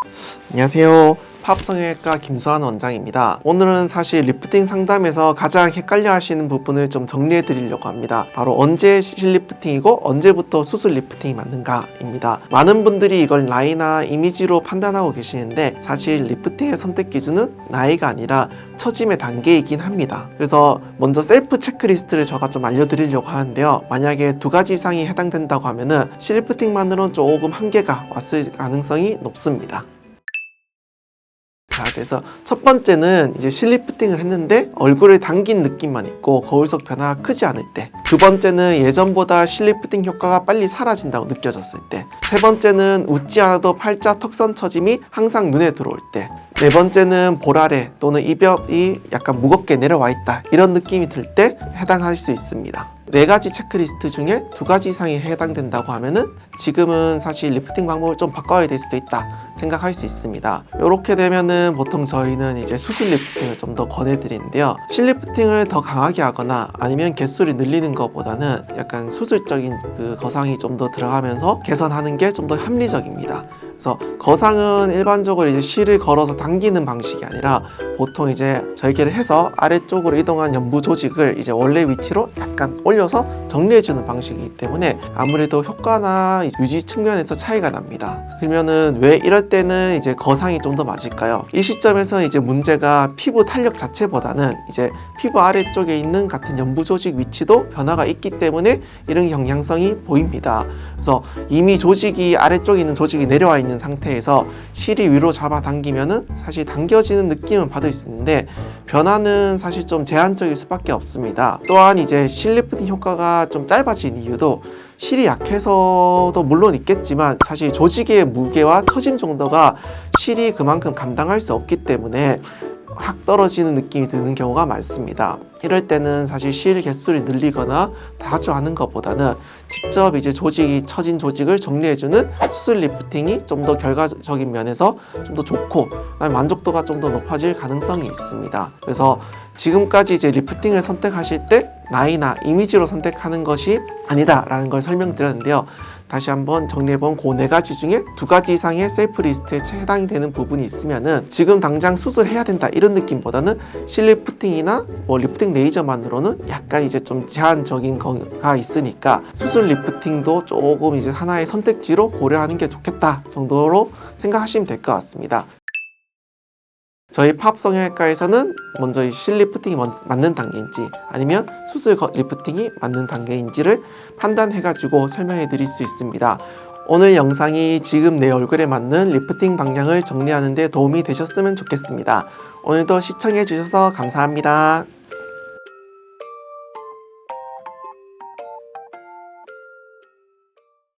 안녕하세요. 파업성형외과 김수환 원장입니다. 오늘은 사실 리프팅 상담에서 가장 헷갈려 하시는 부분을 좀 정리해 드리려고 합니다. 바로 언제 실리프팅이고 언제부터 수술 리프팅이 맞는가입니다. 많은 분들이 이걸 나이나 이미지로 판단하고 계시는데 사실 리프팅의 선택 기준은 나이가 아니라 처짐의 단계이긴 합니다. 그래서 먼저 셀프 체크리스트를 제가 좀 알려드리려고 하는데요. 만약에 2가지 이상이 해당된다고 하면은 실리프팅만으로는 조금 한계가 왔을 가능성이 높습니다. 자, 그래서 첫 번째는 이제 실리프팅을 했는데 얼굴을 당긴 느낌만 있고 거울 속 변화가 크지 않을 때, 두 번째는 예전보다 실리프팅 효과가 빨리 사라진다고 느껴졌을 때, 세 번째는 웃지 않아도 팔자 턱선 처짐이 항상 눈에 들어올 때, 네 번째는 볼 아래 또는 이벽이 약간 무겁게 내려와 있다, 이런 느낌이 들 때 해당할 수 있습니다. 4가지 체크리스트 중에 2가지 이상이 해당된다고 하면은 지금은 사실 리프팅 방법을 좀 바꿔야 될 수도 있다 생각할 수 있습니다. 이렇게 되면은 보통 저희는 이제 수술 리프팅을 좀 더 권해드리는데요. 실리프팅을 더 강하게 하거나 아니면 개수를 늘리는 것보다는 약간 수술적인 그 거상이 좀 더 들어가면서 개선하는 게 좀 더 합리적입니다. 그래서 거상은 일반적으로 이제 실을 걸어서 당기는 방식이 아니라 보통 이제 절개를 해서 아래쪽으로 이동한 연부 조직을 이제 원래 위치로 약간 올려서 정리해주는 방식이기 때문에 아무래도 효과나 유지 측면에서 차이가 납니다. 그러면은 왜 이럴 때는 이제 거상이 좀 더 맞을까요? 이 시점에서 이제 문제가 피부 탄력 자체보다는 이제 피부 아래쪽에 있는 같은 연부 조직 위치도 변화가 있기 때문에 이런 경향성이 보입니다. 그래서 이미 조직이 아래쪽에 있는 조직이 내려와 있는 상태에서 실이 위로 잡아당기면은 사실 당겨지는 느낌은 받을 수 있는데 변화는 사실 좀 제한적일 수밖에 없습니다. 또한 이제 실리프팅 효과가 좀 짧아진 이유도 실이 약해서도 물론 있겠지만 사실 조직의 무게와 처짐 정도가 실이 그만큼 감당할 수 없기 때문에 확 떨어지는 느낌이 드는 경우가 많습니다. 이럴 때는 사실 실 개수를 늘리거나 자주 하는 것보다는 직접 이제 조직이 처진 조직을 정리해주는 수술 리프팅이 좀 더 결과적인 면에서 좀 더 좋고 만족도가 좀 더 높아질 가능성이 있습니다. 그래서 지금까지 이제 리프팅을 선택하실 때 나이나 이미지로 선택하는 것이 아니다라는 걸 설명드렸는데요. 다시 한번 정리해본 그 4가지 중에 2가지 이상의 셀프 리스트에 해당이 되는 부분이 있으면은 지금 당장 수술해야 된다 이런 느낌보다는 실리프팅이나 뭐 리프팅 레이저만으로는 약간 이제 좀 제한적인 거가 있으니까 수술 리프팅도 조금 이제 하나의 선택지로 고려하는 게 좋겠다 정도로 생각하시면 될 것 같습니다. 저희 파업성형외과에서는 먼저 이 실리프팅이 맞는 단계인지 아니면 수술 리프팅이 맞는 단계인지를 판단해가지고 설명해 드릴 수 있습니다. 오늘 영상이 지금 내 얼굴에 맞는 리프팅 방향을 정리하는 데 도움이 되셨으면 좋겠습니다. 오늘도 시청해 주셔서 감사합니다.